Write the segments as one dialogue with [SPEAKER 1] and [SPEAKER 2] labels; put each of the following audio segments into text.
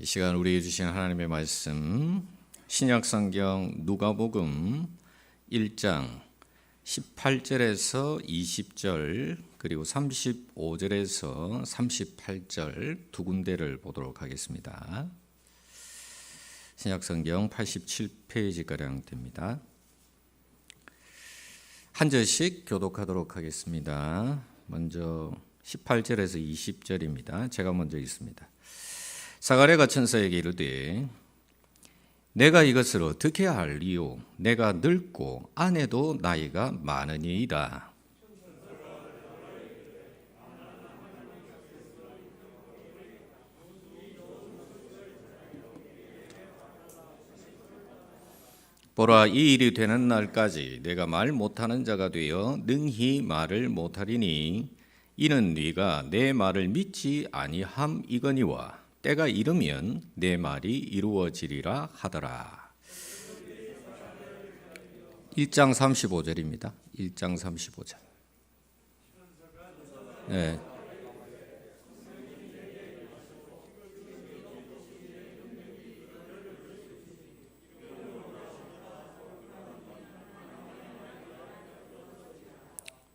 [SPEAKER 1] 이 시간 우리에게 주신 하나님의 말씀 신약성경 누가복음 1장 18절에서 20절 그리고 35절에서 38절 두 군데를 보도록 하겠습니다. 신약성경 87페이지가량 됩니다. 한 절씩 교독하도록 하겠습니다. 먼저 18절에서 20절입니다. 제가 먼저 읽습니다. 사가랴가 천사에게 이르되 내가 이것을 어떻게 알리요? 내가 늙고 아내도 나이가 많으니이다. 보라, 이 일이 되는 날까지 내가 말 못하는 자가 되어 능히 말을 못하리니 이는 네가 내 말을 믿지 아니함이거니와 때가 이르면 내 말이 이루어지리라 하더라. 1장 35절입니다. 1장 35절. 네.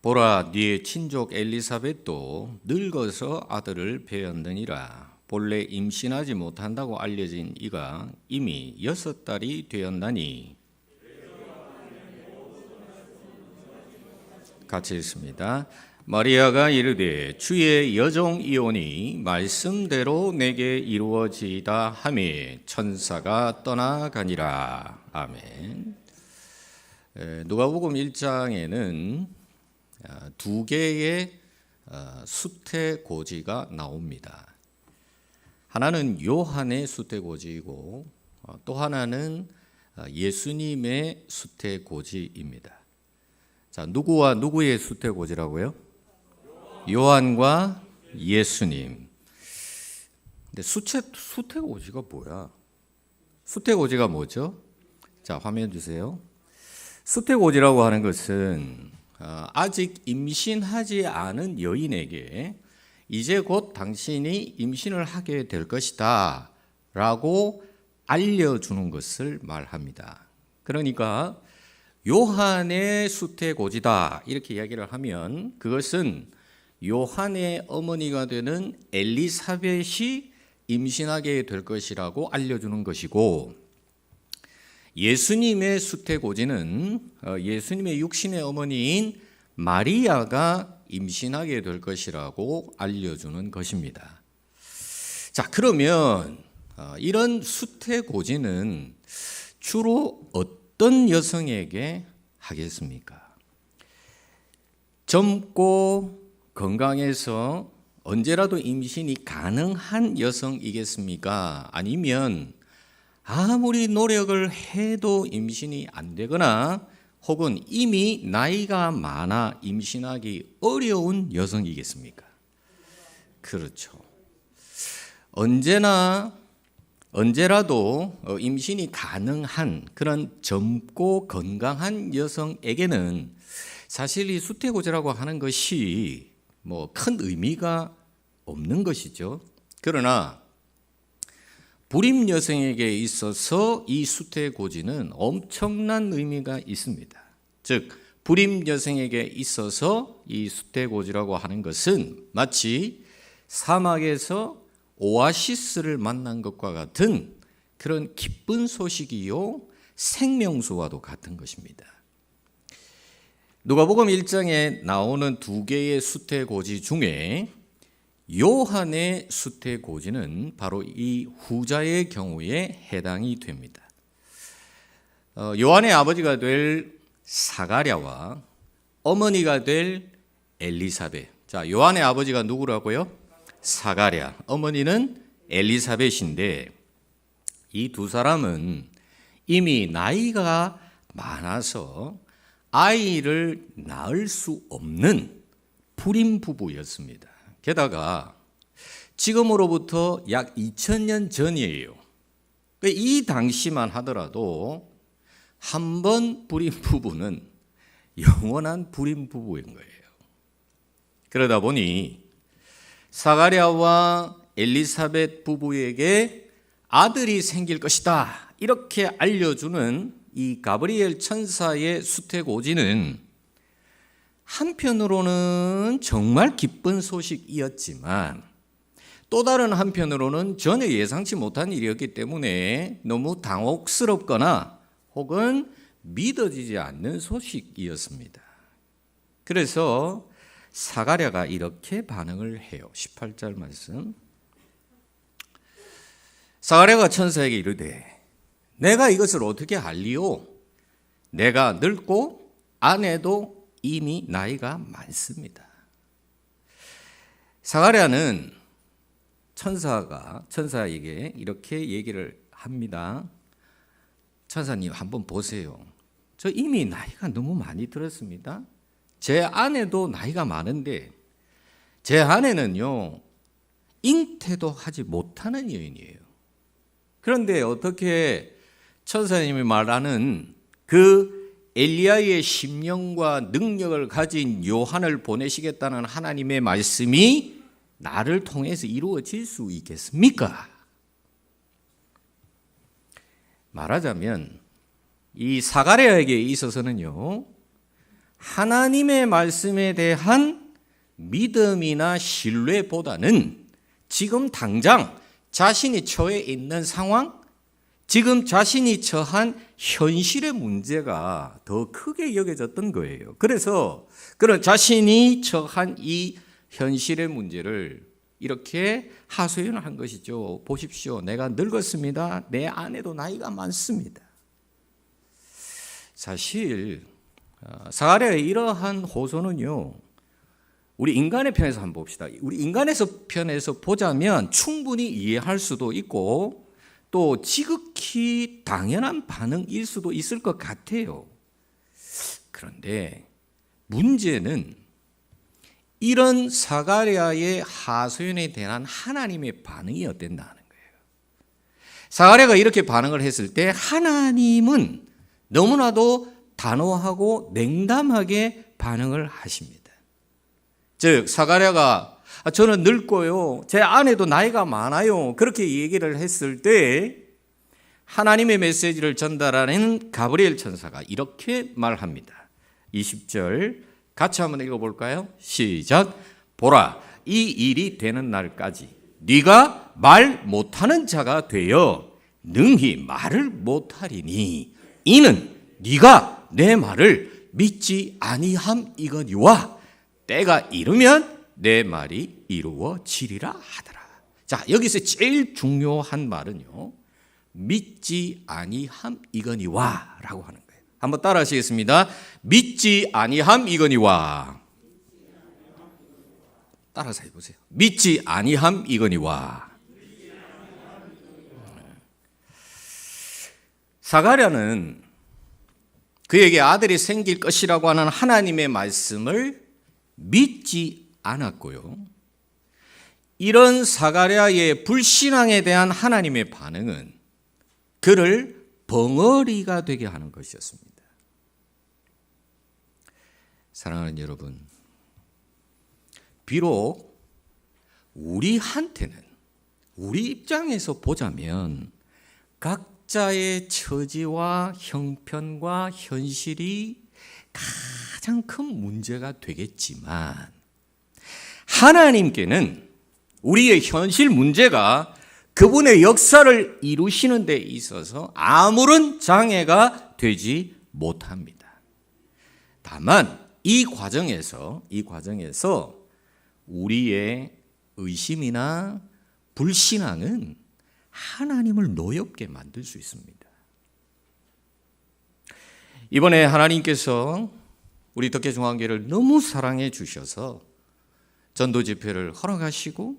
[SPEAKER 1] 보라, 네 친족 엘리사벳도 늙어서 아들을 배었느니라. 본래 임신하지 못한다고 알려진 이가 이미 6달이 되었나니. 같이 읽습니다. 마리아가 이르되 주의 여종이오니 말씀대로 내게 이루어지이다 하매 천사가 떠나가니라. 아멘. 누가복음 1장에는 두 개의 수태고지가 나옵니다. 하나는 요한의 수태고지이고 또 하나는 예수님의 수태고지입니다. 자, 누구와 누구의 수태고지라고요? 요한과 예수님. 근데 수태고지가 뭐야? 수태고지가 뭐죠? 자, 화면 주세요. 수태고지라고 하는 것은 아직 임신하지 않은 여인에게 이제 곧 당신이 임신을 하게 될 것이다 라고 알려주는 것을 말합니다. 그러니까 요한의 수태고지다 이렇게 이야기를 하면 그것은 요한의 어머니가 되는 엘리사벳이 임신하게 될 것이라고 알려주는 것이고, 예수님의 수태고지는 예수님의 육신의 어머니인 마리아가 임신하게 될 것이라고 알려주는 것입니다. 자, 그러면 이런 수태고지는 주로 어떤 여성에게 하겠습니까? 젊고 건강해서 언제라도 임신이 가능한 여성이겠습니까? 아니면 아무리 노력을 해도 임신이 안 되거나 혹은 이미 나이가 많아 임신하기 어려운 여성이겠습니까? 그렇죠. 언제라도 임신이 가능한 그런 젊고 건강한 여성에게는 사실 이 수태고지라고 하는 것이 뭐 큰 의미가 없는 것이죠. 그러나 불임 여성에게 있어서 이 수태고지는 엄청난 의미가 있습니다. 즉, 불임 여성에게 있어서 이 수태고지라고 하는 것은 마치 사막에서 오아시스를 만난 것과 같은 그런 기쁜 소식이요 생명수와도 같은 것입니다. 누가복음 1장에 나오는 두 개의 수태고지 중에 요한의 수태고지는 바로 이 후자의 경우에 해당이 됩니다. 요한의 아버지가 될 사가랴와 어머니가 될 엘리사벳. 자, 요한의 아버지가 누구라고요? 사가랴. 어머니는 엘리사벳인데 이 두 사람은 이미 나이가 많아서 아이를 낳을 수 없는 불임 부부였습니다. 게다가 지금으로부터 약 2000년 전이에요. 이 당시만 하더라도 한 번 불임 부부는 영원한 불임 부부인 거예요. 그러다 보니 사가랴와 엘리사벳 부부에게 아들이 생길 것이다 이렇게 알려주는 이 가브리엘 천사의 수태고지는 한편으로는 정말 기쁜 소식이었지만 또 다른 한편으로는 전혀 예상치 못한 일이었기 때문에 너무 당혹스럽거나 혹은 믿어지지 않는 소식이었습니다. 그래서 사가랴가 이렇게 반응을 해요. 18절 말씀. 사가랴가 천사에게 이르되 내가 이것을 어떻게 알리오? 내가 늙고 아내도 이미 나이가 많습니다. 사가랴는 천사에게 이렇게 얘기를 합니다. 천사님 한번 보세요. 저 이미 나이가 너무 많이 들었습니다. 제 아내도 나이가 많은데 제 아내는요 잉태도 하지 못하는 여인이에요. 그런데 어떻게 천사님이 말하는 그 엘리야의 심령과 능력을 가진 요한을 보내시겠다는 하나님의 말씀이 나를 통해서 이루어질 수 있겠습니까? 말하자면 이 사가랴에게 있어서는요 하나님의 말씀에 대한 믿음이나 신뢰보다는 지금 당장 자신이 처해 있는 상황, 지금 자신이 처한 현실의 문제가 더 크게 여겨졌던 거예요. 그래서 그런 자신이 처한 이 현실의 문제를 이렇게 하소연을 한 것이죠. 보십시오. 내가 늙었습니다. 내 아내도 나이가 많습니다. 사실 사가랴의 이러한 호소는요. 우리 인간의 편에서 한번 봅시다. 우리 인간의 편에서 보자면 충분히 이해할 수도 있고 또 지극히 당연한 반응일 수도 있을 것 같아요. 그런데 문제는 이런 사가랴의 하소연에 대한 하나님의 반응이 어땠나 하는 거예요. 사가랴가 이렇게 반응을 했을 때 하나님은 너무나도 단호하고 냉담하게 반응을 하십니다. 즉 사가랴가 저는 늙고요. 제 아내도 나이가 많아요. 그렇게 얘기를 했을 때 하나님의 메시지를 전달하는 가브리엘 천사가 이렇게 말합니다. 20절 같이 한번 읽어볼까요? 시작. 보라, 이 일이 되는 날까지 네가 말 못하는 자가 되어 능히 말을 못하리니 이는 네가 내 말을 믿지 아니함이거니와 때가 이르면 내 말이 이루어지리라 하더라. 자, 여기서 제일 중요한 말은요. 믿지 아니함이거니와 라고 하는 거예요. 한번 따라 하시겠습니다. 믿지 아니함이거니와. 따라서 해보세요. 믿지 아니함이거니와. 사가랴는 그에게 아들이 생길 것이라고 하는 하나님의 말씀을 믿지 않았고요. 이런 사가랴의 불신앙에 대한 하나님의 반응은 그를 벙어리가 되게 하는 것이었습니다. 사랑하는 여러분, 비록 우리한테는 우리 입장에서 보자면 각자의 처지와 형편과 현실이 가장 큰 문제가 되겠지만 하나님께는 우리의 현실 문제가 그분의 역사를 이루시는 데 있어서 아무런 장애가 되지 못합니다. 다만 이 과정에서 우리의 의심이나 불신앙은 하나님을 노엽게 만들 수 있습니다. 이번에 하나님께서 우리 덕계중앙교회를 너무 사랑해 주셔서 전도 집회를 허락하시고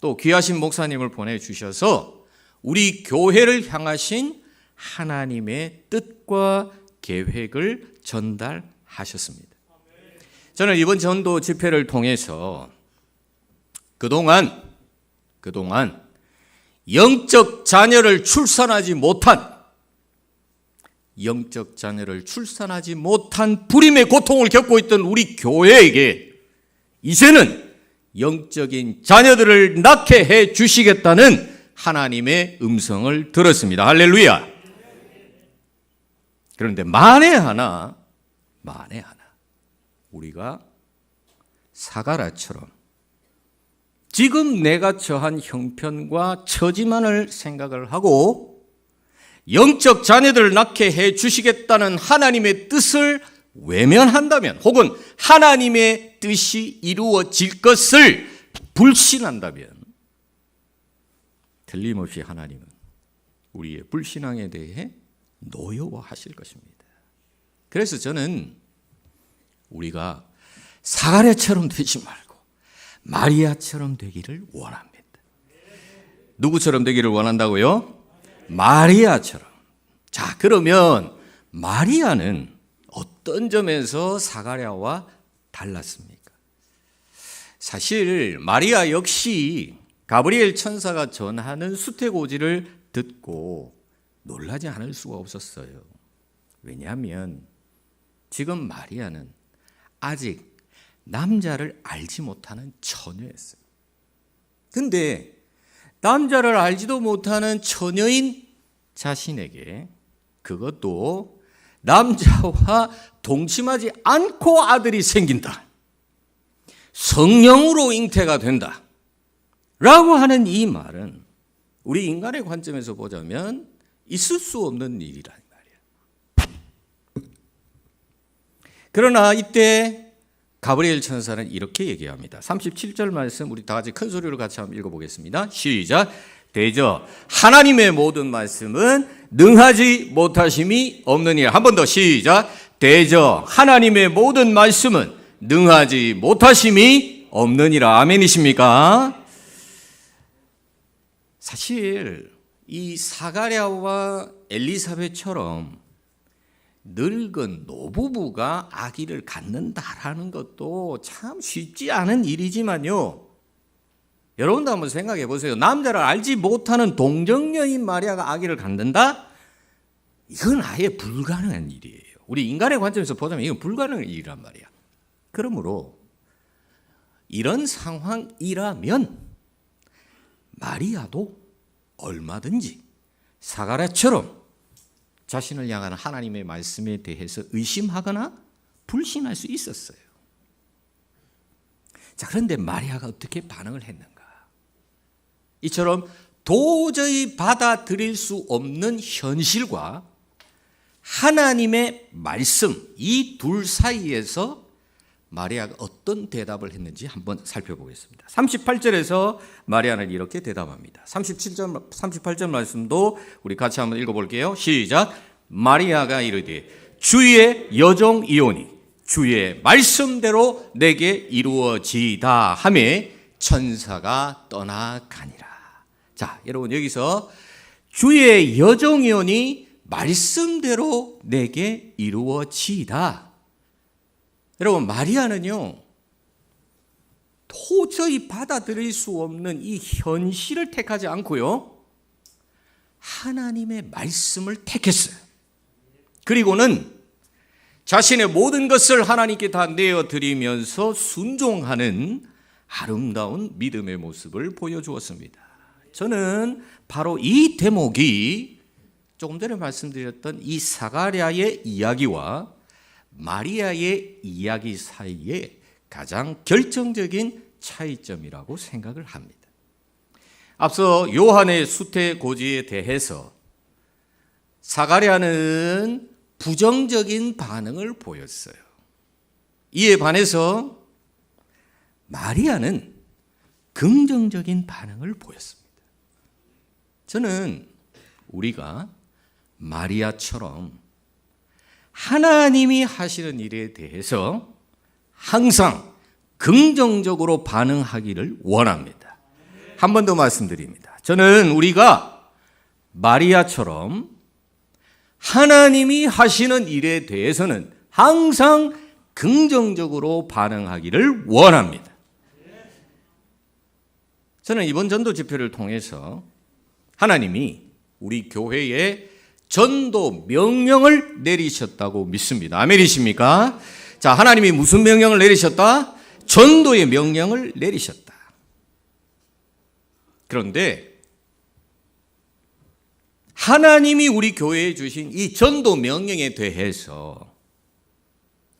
[SPEAKER 1] 또 귀하신 목사님을 보내주셔서 우리 교회를 향하신 하나님의 뜻과 계획을 전달하셨습니다. 저는 이번 전도 집회를 통해서 그동안 영적 자녀를 출산하지 못한 불임의 고통을 겪고 있던 우리 교회에게 이제는 영적인 자녀들을 낳게 해 주시겠다는 하나님의 음성을 들었습니다. 할렐루야. 그런데 만에 하나 우리가 사가랴처럼 지금 내가 처한 형편과 처지만을 생각을 하고 영적 자녀들을 낳게 해 주시겠다는 하나님의 뜻을 외면한다면, 혹은 하나님의 뜻이 이루어질 것을 불신한다면, 틀림없이 하나님은 우리의 불신앙에 대해 노여워하실 것입니다. 그래서 저는 우리가 사가랴처럼 되지 말고 마리아처럼 되기를 원합니다. 누구처럼 되기를 원한다고요? 마리아처럼. 자, 그러면 마리아는 어떤 점에서 사가랴와 달랐습니까? 사실 마리아 역시 가브리엘 천사가 전하는 수태고지를 듣고 놀라지 않을 수가 없었어요. 왜냐하면 지금 마리아는 아직 남자를 알지 못하는 처녀였어요. 근데 남자를 알지도 못하는 처녀인 자신에게, 그것도 남자와 동침하지 않고 아들이 생긴다, 성령으로 잉태가 된다 라고 하는 이 말은 우리 인간의 관점에서 보자면 있을 수 없는 일이란 말이야. 그러나 이때 가브리엘 천사는 이렇게 얘기합니다. 37절 말씀 우리 다 같이 큰 소리로 같이 한번 읽어보겠습니다. 시작. 대저 하나님의 모든 말씀은 능하지 못하심이 없느니라. 한 번 더 시작. 대저 하나님의 모든 말씀은 능하지 못하심이 없느니라. 아멘이십니까? 사실 이 사가랴와 엘리사벳처럼 늙은 노부부가 아기를 갖는다라는 것도 참 쉽지 않은 일이지만요, 여러분도 한번 생각해 보세요. 남자를 알지 못하는 동정녀인 마리아가 아기를 갖는다? 이건 아예 불가능한 일이에요. 우리 인간의 관점에서 보자면 이건 불가능한 일이란 말이야. 그러므로 이런 상황이라면 마리아도 얼마든지 사가랴처럼 자신을 향한 하나님의 말씀에 대해서 의심하거나 불신할 수 있었어요. 자, 그런데 마리아가 어떻게 반응을 했는가? 이처럼 도저히 받아들일 수 없는 현실과 하나님의 말씀, 이 둘 사이에서 마리아가 어떤 대답을 했는지 한번 살펴보겠습니다. 38절에서 마리아는 이렇게 대답합니다. 38절 말씀도 우리 같이 한번 읽어볼게요. 시작. 마리아가 이르되 주의 여종이오니 주의 말씀대로 내게 이루어지이다 하며 천사가 떠나가니라. 자, 여러분 여기서 주의 여종이오니 말씀대로 내게 이루어지이다. 여러분 마리아는요, 도저히 받아들일 수 없는 이 현실을 택하지 않고요, 하나님의 말씀을 택했어요. 그리고는 자신의 모든 것을 하나님께 다 내어드리면서 순종하는 아름다운 믿음의 모습을 보여주었습니다. 저는 바로 이 대목이 조금 전에 말씀드렸던 이 사가랴의 이야기와 마리아의 이야기 사이에 가장 결정적인 차이점이라고 생각을 합니다. 앞서 요한의 수태고지에 대해서 사가랴는 부정적인 반응을 보였어요. 이에 반해서 마리아는 긍정적인 반응을 보였습니다. 저는 우리가 마리아처럼 하나님이 하시는 일에 대해서 항상 긍정적으로 반응하기를 원합니다. 한 번 더 말씀드립니다. 저는 우리가 마리아처럼 하나님이 하시는 일에 대해서는 항상 긍정적으로 반응하기를 원합니다. 저는 이번 전도 집회를 통해서 하나님이 우리 교회에 전도 명령을 내리셨다고 믿습니다. 아멘이십니까? 자, 하나님이 무슨 명령을 내리셨다? 전도의 명령을 내리셨다. 그런데 하나님이 우리 교회에 주신 이 전도 명령에 대해서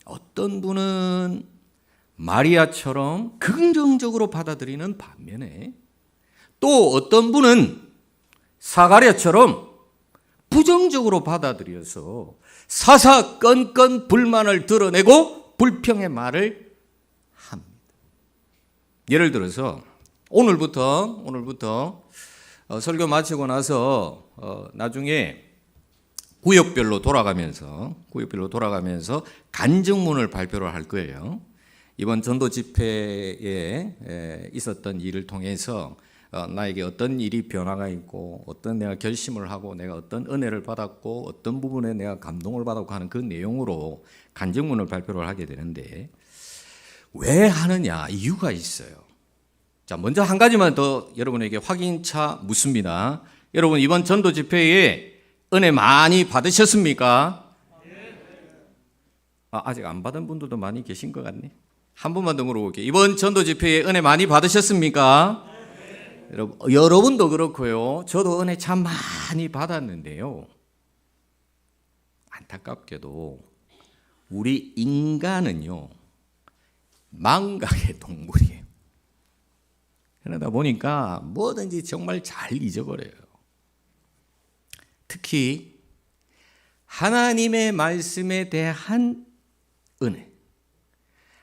[SPEAKER 1] 어떤 분은 마리아처럼 긍정적으로 받아들이는 반면에 또 어떤 분은 사가랴처럼 부정적으로 받아들여서 사사건건 불만을 드러내고 불평의 말을 합니다. 예를 들어서 오늘부터 설교 마치고 나서 나중에 구역별로 돌아가면서 간증문을 발표를 할 거예요. 이번 전도 집회에 있었던 일을 통해서 나에게 어떤 일이 변화가 있고 어떤 내가 결심을 하고 내가 어떤 은혜를 받았고 어떤 부분에 내가 감동을 받았고 하는 그 내용으로 간증문을 발표를 하게 되는데 왜 하느냐 이유가 있어요. 자, 먼저 한 가지만 더 여러분에게 확인차 묻습니다. 여러분 이번 전도 집회에 은혜 많이 받으셨습니까? 아직 안 받은 분들도 많이 계신 것 같네. 한 번만 더 물어볼게요. 이번 전도 집회에 은혜 많이 받으셨습니까? 여러분도 그렇고요. 저도 은혜 참 많이 받았는데요. 안타깝게도 우리 인간은요 망각의 동물이에요. 그러다 보니까 뭐든지 정말 잘 잊어버려요. 특히 하나님의 말씀에 대한 은혜,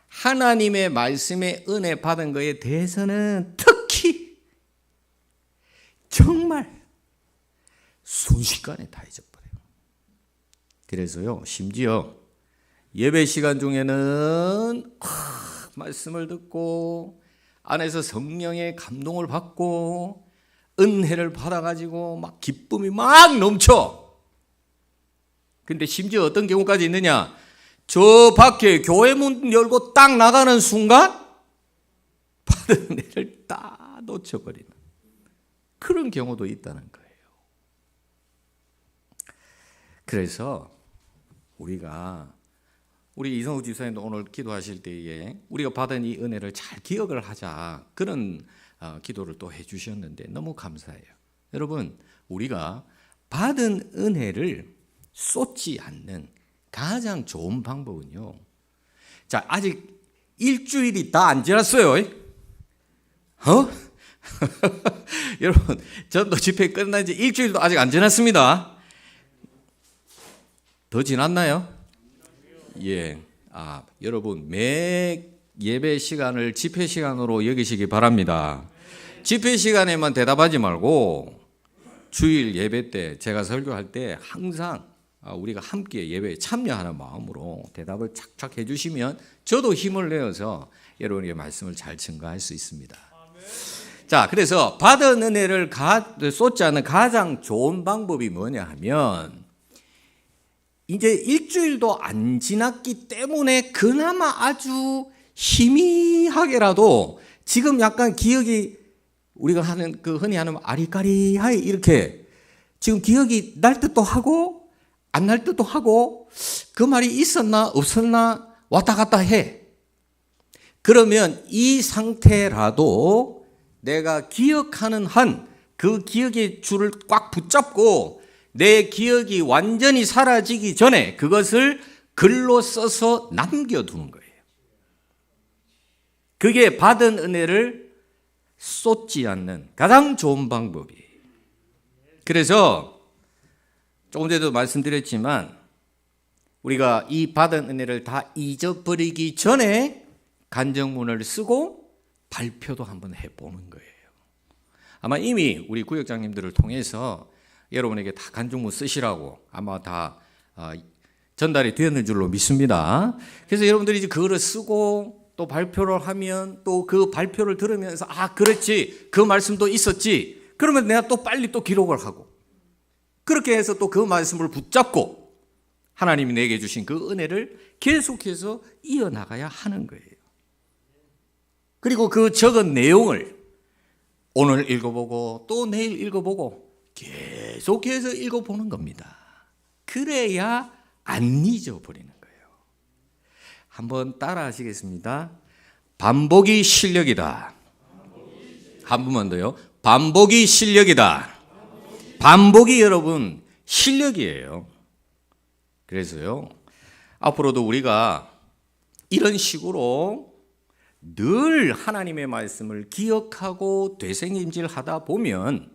[SPEAKER 1] 하나님의 말씀에 은혜 받은 것에 대해서는 특히 정말 순식간에 다 잊어버려요. 그래서요 심지어 예배 시간 중에는 말씀을 듣고 안에서 성령의 감동을 받고 은혜를 받아가지고 막 기쁨이 막 넘쳐. 근데 심지어 어떤 경우까지 있느냐? 저 밖에 교회 문 열고 딱 나가는 순간 받은 은혜를 다 놓쳐버리는 그런 경우도 있다는 거예요. 그래서 우리 이성우 집사님도 오늘 기도하실 때에 우리가 받은 이 은혜를 잘 기억을 하자 그런 기도를 또 해주셨는데 너무 감사해요. 여러분 우리가 받은 은혜를 쏟지 않는 가장 좋은 방법은요. 자 아직 일주일이 다 안 지났어요. 여러분 전도 집회 끝난 지 일주일도 아직 안 지났습니다. 더 지났나요? 예. 여러분 매 예배 시간을 집회 시간으로 여기시기 바랍니다. 집회 시간에만 대답하지 말고 주일 예배 때 제가 설교할 때 항상 우리가 함께 예배에 참여하는 마음으로 대답을 착착 해주시면 저도 힘을 내어서 여러분에게 말씀을 잘 증거할 수 있습니다. 자, 그래서 받은 은혜를 쏟지 않는 가장 좋은 방법이 뭐냐 하면 이제 일주일도 안 지났기 때문에 그나마 아주 희미하게라도 지금 약간 기억이 우리가 하는 흔히 하는 아리까리하게 이렇게 지금 기억이 날 듯도 하고 안 날 듯도 하고 그 말이 있었나 없었나 왔다 갔다 해. 그러면 이 상태라도 내가 기억하는 한 그 기억의 줄을 꽉 붙잡고 내 기억이 완전히 사라지기 전에 그것을 글로 써서 남겨두는 거예요. 그게 받은 은혜를 쏟지 않는 가장 좋은 방법이에요. 그래서 조금 전에도 말씀드렸지만 우리가 이 받은 은혜를 다 잊어버리기 전에 간증문을 쓰고 발표도 한번 해보는 거예요. 아마 이미 우리 구역장님들을 통해서 여러분에게 다 간증문 쓰시라고 아마 다 전달이 되었는 줄로 믿습니다. 그래서 여러분들이 이제 그거를 쓰고 또 발표를 하면 또 그 발표를 들으면서 그렇지 그 말씀도 있었지 그러면 내가 또 빨리 또 기록을 하고 그렇게 해서 또 그 말씀을 붙잡고 하나님이 내게 주신 그 은혜를 계속해서 이어나가야 하는 거예요. 그리고 그 적은 내용을 오늘 읽어보고 또 내일 읽어보고 계속해서 읽어보는 겁니다. 그래야 안 잊어버리는 거예요. 한번 따라 하시겠습니다. 반복이 실력이다. 한 번만 더요. 반복이 실력이다. 반복이 여러분 실력이에요. 그래서요, 앞으로도 우리가 이런 식으로 늘 하나님의 말씀을 기억하고 되새김질하다 보면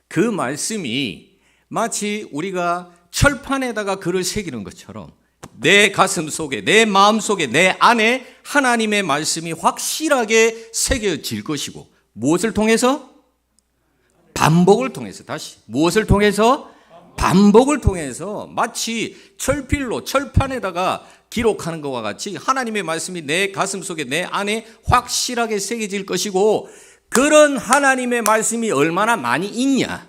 [SPEAKER 1] 그 말씀이 마치 우리가 철판에다가 글을 새기는 것처럼 내 가슴 속에, 내 마음 속에, 내 안에 하나님의 말씀이 확실하게 새겨질 것이고, 무엇을 통해서? 반복을 통해서. 다시 무엇을 통해서? 반복을 통해서 마치 철필로 철판에다가 기록하는 것과 같이 하나님의 말씀이 내 가슴 속에, 내 안에 확실하게 새겨질 것이고, 그런 하나님의 말씀이 얼마나 많이 있냐,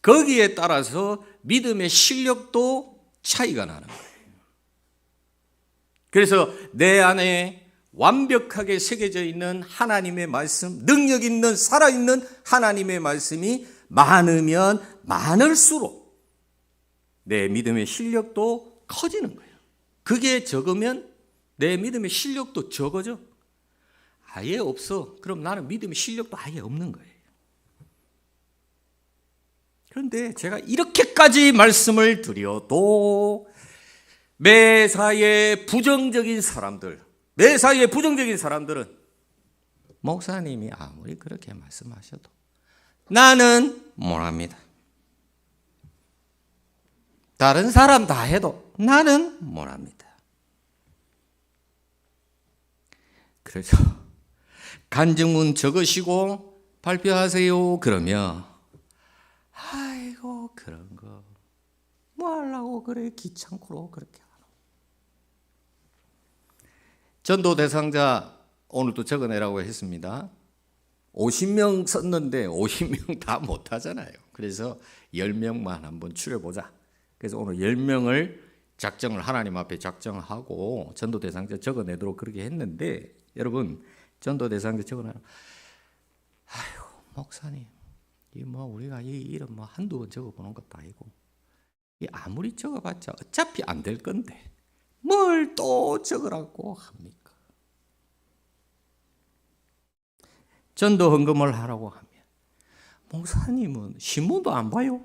[SPEAKER 1] 거기에 따라서 믿음의 실력도 차이가 나는 거예요. 그래서 내 안에 완벽하게 새겨져 있는 하나님의 말씀, 능력 있는 살아있는 하나님의 말씀이 많으면 많을수록 내 믿음의 실력도 커지는 거예요. 그게 적으면 내 믿음의 실력도 적어져. 아예 없어. 그럼 나는 믿음의 실력도 아예 없는 거예요. 그런데 제가 이렇게까지 말씀을 드려도 매사에 부정적인 사람들은, 목사님이 아무리 그렇게 말씀하셔도 나는 못합니다. 다른 사람 다 해도 나는 못합니다. 그래서 간증문 적으시고 발표하세요 그러면, 아이고 그런 거 뭐 하려고 그래, 귀찮고 그렇게 하노. 전도 대상자 오늘도 적어내라고 했습니다. 50명 썼는데 50명 다 못하잖아요. 그래서 10명만 한번 추려보자. 그래서 오늘 10명을 작정을, 하나님 앞에 작정을 하고 전도 대상자 적어내도록 그렇게 했는데, 여러분 전도 대상자 적어내라. 아이고 목사님, 이 뭐 우리가 이 이름 뭐 한두 번 적어보는 것도 아니고, 이 아무리 적어봤자 어차피 안 될 건데 뭘 또 적으라고 합니까? 전도 헌금을 하라고 하면, 목사님은 신문도 안 봐요?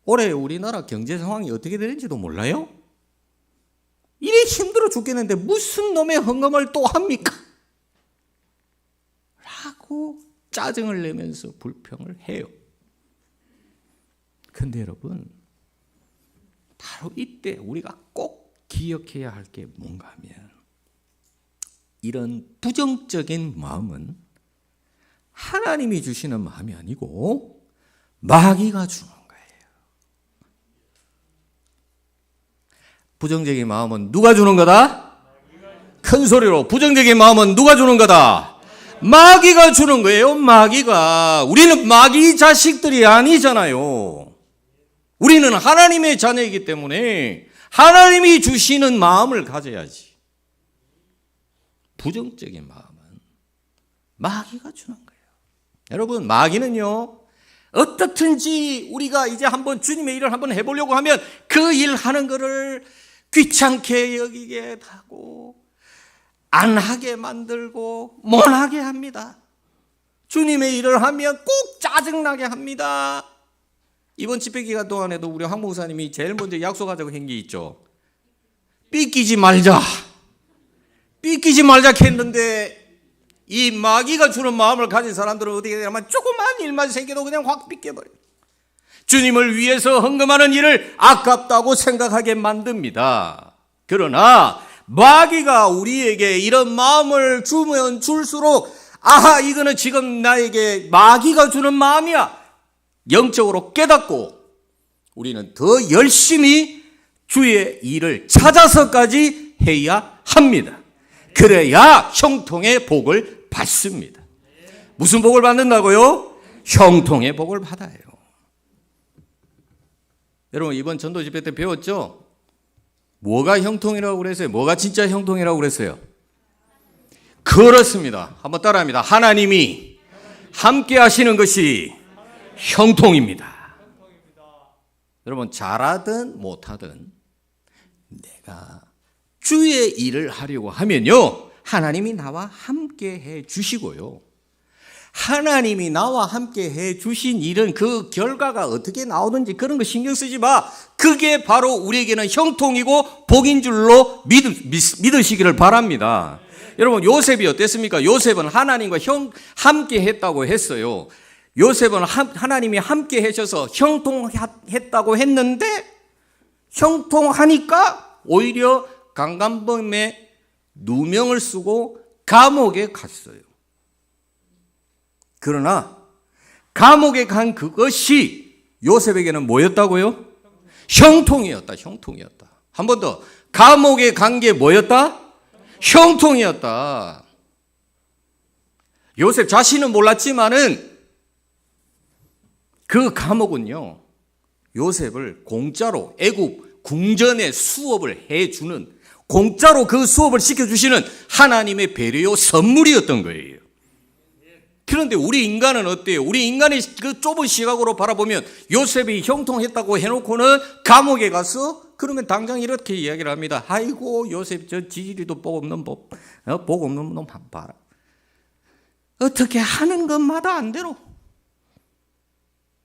[SPEAKER 1] 올해 우리나라 경제 상황이 어떻게 되는지도 몰라요? 이래 힘들어 죽겠는데 무슨 놈의 헌금을 또 합니까? 라고 짜증을 내면서 불평을 해요. 근데 여러분, 바로 이때 우리가 꼭 기억해야 할 게 뭔가 하면, 이런 부정적인 마음은 하나님이 주시는 마음이 아니고 마귀가 주는 거예요. 부정적인 마음은 누가 주는 거다? 큰 소리로, 부정적인 마음은 누가 주는 거다? 마귀가 주는 거예요. 마귀가. 우리는 마귀 자식들이 아니잖아요. 우리는 하나님의 자녀이기 때문에 하나님이 주시는 마음을 가져야지. 부정적인 마음은 마귀가 주는 거예요. 여러분, 마귀는요, 어떻든지 우리가 이제 한번 주님의 일을 한번 해보려고 하면 그 일 하는 거를 귀찮게 여기게 하고 안 하게 만들고 못하게 합니다. 주님의 일을 하면 꼭 짜증나게 합니다. 이번 집회 기간 동안에도 우리 황 목사님이 제일 먼저 약속하자고 한 게 있죠. 삐끼지 말자 했는데, 이 마귀가 주는 마음을 가진 사람들은 어떻게 되냐면 조그만 일만 생겨도 그냥 확 삐껴버려요. 주님을 위해서 헌금하는 일을 아깝다고 생각하게 만듭니다. 그러나 마귀가 우리에게 이런 마음을 주면 줄수록, 아하, 이거는 지금 나에게 마귀가 주는 마음이야, 영적으로 깨닫고 우리는 더 열심히 주의 일을 찾아서까지 해야 합니다. 그래야 형통의 복을 받습니다. 무슨 복을 받는다고요? 형통의 복을 받아요. 여러분, 이번 전도 집회 때 배웠죠? 뭐가 형통이라고 그랬어요? 뭐가 진짜 형통이라고 그랬어요? 그렇습니다. 한번 따라합니다. 하나님이 함께 하시는 것이 형통입니다. 여러분, 잘하든 못하든 내가 주의 일을 하려고 하면요, 하나님이 나와 함께 해 주시고요, 하나님이 나와 함께 해 주신 일은 그 결과가 어떻게 나오든지 그런 거 신경 쓰지 마. 그게 바로 우리에게는 형통이고 복인 줄로 믿으시기를 바랍니다. 여러분, 요셉이 어땠습니까? 요셉은 하나님과 함께 했다고 했어요. 요셉은 하나님이 함께 하셔서 형통했다고 했는데 형통하니까 오히려 강간범에 누명을 쓰고 감옥에 갔어요. 그러나 감옥에 간 그것이 요셉에게는 뭐였다고요? 형통이었다. 형통이었다. 한 번 더. 감옥에 간 게 뭐였다? 형통이었다. 요셉 자신은 몰랐지만은 그 감옥은요, 요셉을 공짜로 애굽 궁전에 수업을 해주는, 공짜로 그 수업을 시켜주시는 하나님의 배려요 선물이었던 거예요. 그런데 우리 인간은 어때요? 우리 인간이 그 좁은 시각으로 바라보면 요셉이 형통했다고 해놓고는 감옥에 가서 그러면 당장 이렇게 이야기를 합니다. 아이고, 요셉 저 지지리도 복 없는 놈 봐라. 어떻게 하는 것마다 안 되노?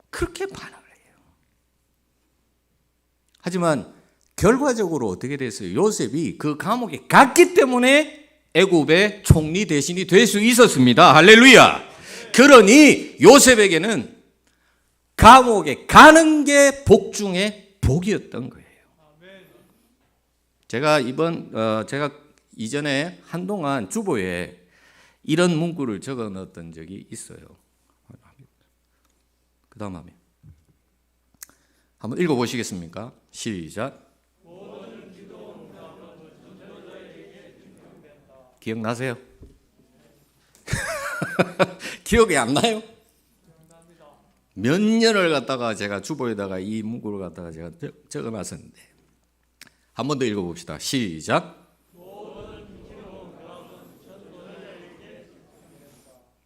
[SPEAKER 1] 그렇게 반응을 해요. 하지만 결과적으로 어떻게 됐어요? 요셉이 그 감옥에 갔기 때문에 애굽의 총리 대신이 될 수 있었습니다. 할렐루야. 그러니 요셉에게는 감옥에 가는 게 복 중에 복이었던 거예요. 제가 이전에 한동안 주보에 이런 문구를 적어 넣었던 적이 있어요. 그 다음 화면 한번 읽어보시겠습니까? 시작. 기억나세요? 기억이 안 나요? 몇 년을 갖다가 제가 주보에다가 이 문구를 갖다가 제가 적어놨었는데 한 번 더 읽어봅시다. 시작.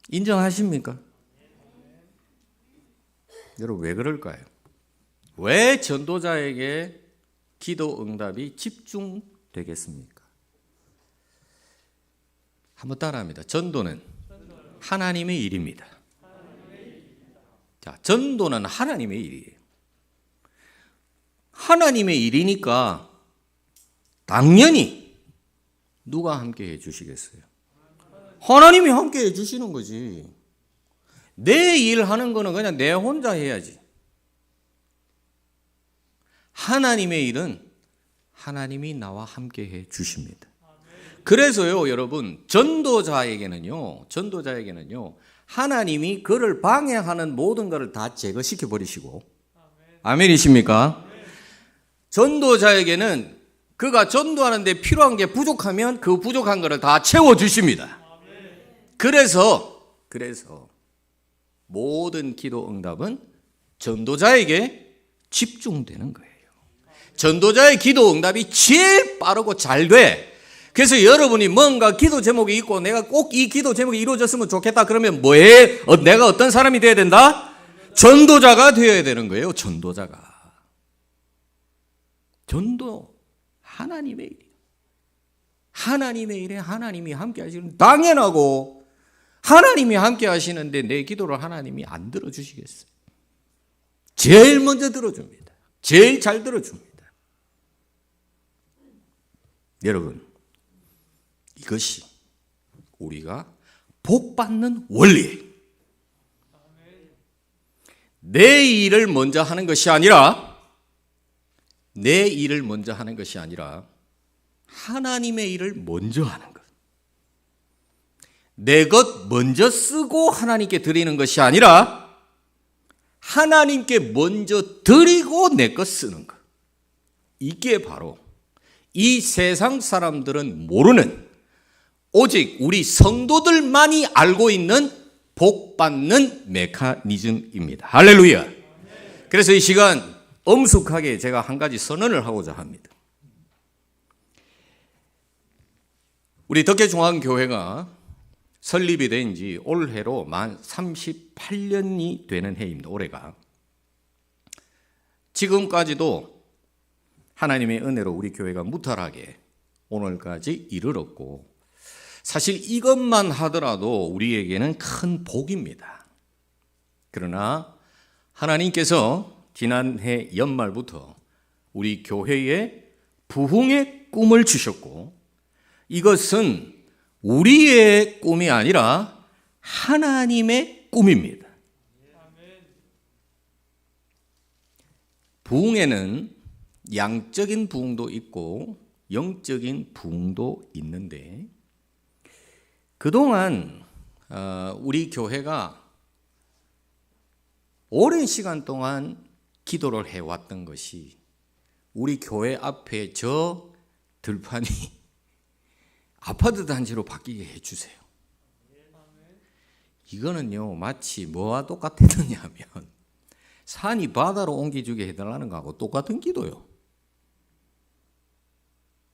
[SPEAKER 1] 인정하십니까? 여러분, 왜 그럴까요? 왜 전도자에게 기도 응답이 집중되겠습니까? 한번 따라합니다. 전도는 하나님의 일입니다. 자, 전도는 하나님의 일이에요. 하나님의 일이니까 당연히 누가 함께 해 주시겠어요? 하나님이 함께 해 주시는 거지. 내 일 하는 거는 그냥 내 혼자 해야지. 하나님의 일은 하나님이 나와 함께 해 주십니다. 그래서요, 여러분, 전도자에게는요, 하나님이 그를 방해하는 모든 것을 다 제거시켜 버리시고, 아멘이십니까? 전도자에게는 그가 전도하는데 필요한 게 부족하면 그 부족한 것을 다 채워 주십니다. 그래서 모든 기도 응답은 전도자에게 집중되는 거예요. 전도자의 기도 응답이 제일 빠르고 잘 돼. 그래서 여러분이 뭔가 기도 제목이 있고 내가 꼭 이 기도 제목이 이루어졌으면 좋겠다 그러면 뭐해? 내가 어떤 사람이 되어야 된다? 전도자가 되어야 되는 거예요. 전도자가. 전도 하나님의 일이에요. 하나님의 일에 하나님이 함께 하시는 당연하고, 하나님이 함께 하시는데 내 기도를 하나님이 안 들어주시겠어요? 제일 먼저 들어줍니다. 제일 잘 들어줍니다. 여러분, 이것이 우리가 복받는 원리예요. 내 일을 먼저 하는 것이 아니라 하나님의 일을 먼저 하는 것. 내 것 먼저 쓰고 하나님께 드리는 것이 아니라 하나님께 먼저 드리고 내 것 쓰는 것. 이게 바로 이 세상 사람들은 모르는, 오직 우리 성도들만이 알고 있는 복받는 메커니즘입니다. 할렐루야. 그래서 이 시간 엄숙하게 제가 한 가지 선언을 하고자 합니다. 우리 덕계중앙교회가 설립이 된 지 올해로 만 38년이 되는 해입니다. 올해가. 지금까지도 하나님의 은혜로 우리 교회가 무탈하게 오늘까지 이르렀고, 사실 이것만 하더라도 우리에게는 큰 복입니다. 그러나 하나님께서 지난해 연말부터 우리 교회에 부흥의 꿈을 주셨고, 이것은 우리의 꿈이 아니라 하나님의 꿈입니다. 부흥에는 양적인 부흥도 있고 영적인 부흥도 있는데, 그동안 우리 교회가 오랜 시간 동안 기도를 해왔던 것이, 우리 교회 앞에 저 들판이 아파트 단지로 바뀌게 해주세요. 이거는요, 마치 뭐와 똑같았느냐 하면 산이 바다로 옮겨주게 해달라는 거하고 똑같은 기도요.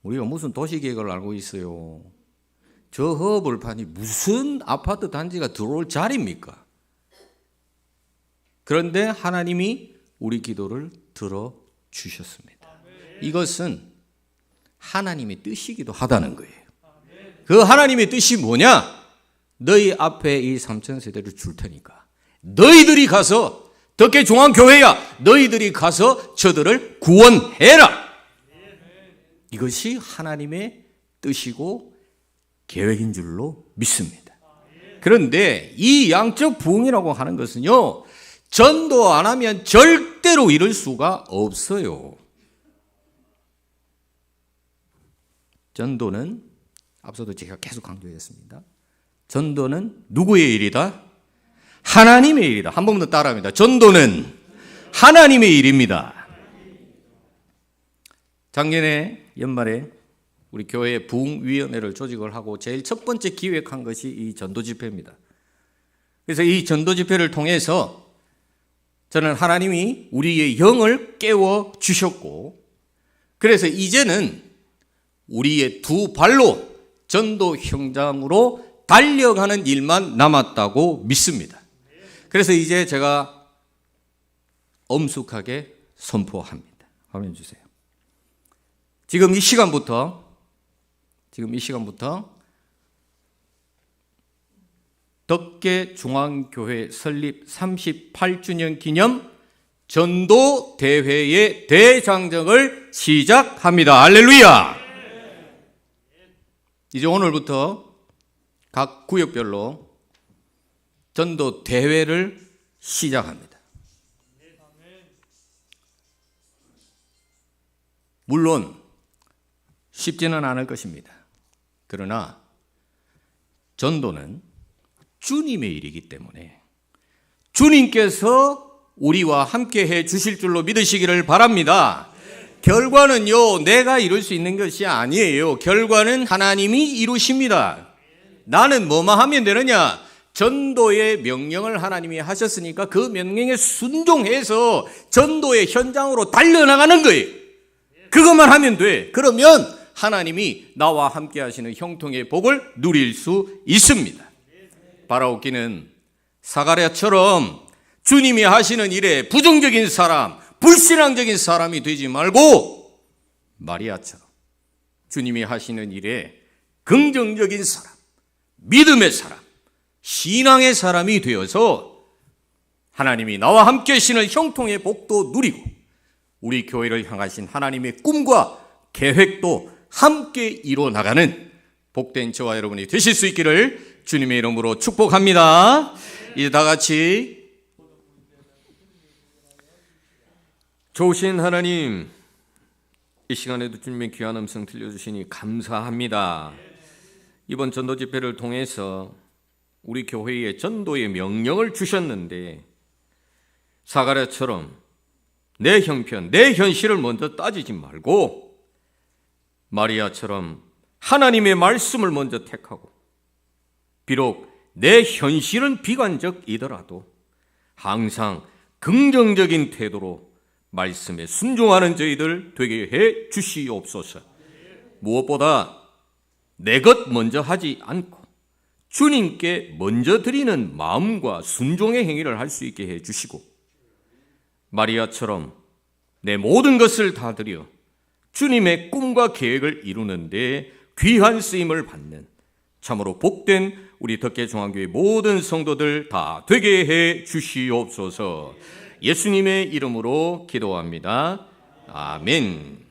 [SPEAKER 1] 우리가 무슨 도시계획을 알고 있어요? 저 허벌판이 무슨 아파트 단지가 들어올 자리입니까? 그런데 하나님이 우리 기도를 들어주셨습니다. 이것은 하나님의 뜻이기도 하다는 거예요. 그 하나님의 뜻이 뭐냐? 너희 앞에 이 3,000세대를 줄 테니까 너희들이 가서, 덕계중앙교회야, 너희들이 가서 저들을 구원해라. 이것이 하나님의 뜻이고 계획인 줄로 믿습니다. 그런데 이 양적 부흥이라고 하는 것은요, 전도 안 하면 절대로 이룰 수가 없어요. 전도는 앞서도 제가 계속 강조했습니다. 전도는 누구의 일이다? 하나님의 일이다. 한 번 더 따라합니다. 전도는 하나님의 일입니다. 작년에 연말에 우리 교회 부흥위원회를 조직을 하고 제일 첫 번째 기획한 것이 이 전도 집회입니다. 그래서 이 전도 집회를 통해서 저는 하나님이 우리의 영을 깨워 주셨고, 그래서 이제는 우리의 두 발로 전도 현장으로 달려가는 일만 남았다고 믿습니다. 그래서 이제 제가 엄숙하게 선포합니다. 화면 주세요. 지금 이 시간부터 덕계중앙교회 설립 38주년 기념 전도 대회의 대장정을 시작합니다. 할렐루야! 이제 오늘부터 각 구역별로 전도 대회를 시작합니다. 물론 쉽지는 않을 것입니다. 그러나 전도는 주님의 일이기 때문에 주님께서 우리와 함께 해 주실 줄로 믿으시기를 바랍니다. 결과는요, 내가 이룰 수 있는 것이 아니에요. 결과는 하나님이 이루십니다. 나는 뭐만 하면 되느냐? 전도의 명령을 하나님이 하셨으니까 그 명령에 순종해서 전도의 현장으로 달려나가는 거예요. 그것만 하면 돼. 그러면 하나님이 나와 함께 하시는 형통의 복을 누릴 수 있습니다. 바라옵기는 사가랴처럼 주님이 하시는 일에 부정적인 사람, 불신앙적인 사람이 되지 말고 마리아처럼 주님이 하시는 일에 긍정적인 사람, 믿음의 사람, 신앙의 사람이 되어서 하나님이 나와 함께 하시는 형통의 복도 누리고 우리 교회를 향하신 하나님의 꿈과 계획도 함께 이루어나가는 복된 저와 여러분이 되실 수 있기를 주님의 이름으로 축복합니다. 이제 다 같이 좋으신 하나님, 이 시간에도 주님의 귀한 음성 들려주시니 감사합니다. 이번 전도 집회를 통해서 우리 교회에 전도의 명령을 주셨는데 사가랴처럼 내 형편, 내 현실을 먼저 따지지 말고 마리아처럼 하나님의 말씀을 먼저 택하고, 비록 내 현실은 비관적이더라도 항상 긍정적인 태도로 말씀에 순종하는 저희들 되게 해 주시옵소서. 무엇보다 내 것 먼저 하지 않고 주님께 먼저 드리는 마음과 순종의 행위를 할 수 있게 해 주시고, 마리아처럼 내 모든 것을 다 드려 주님의 꿈과 계획을 이루는데 귀한 쓰임을 받는 참으로 복된 우리 덕계중앙교회 모든 성도들 다 되게 해 주시옵소서. 예수님의 이름으로 기도합니다. 아멘.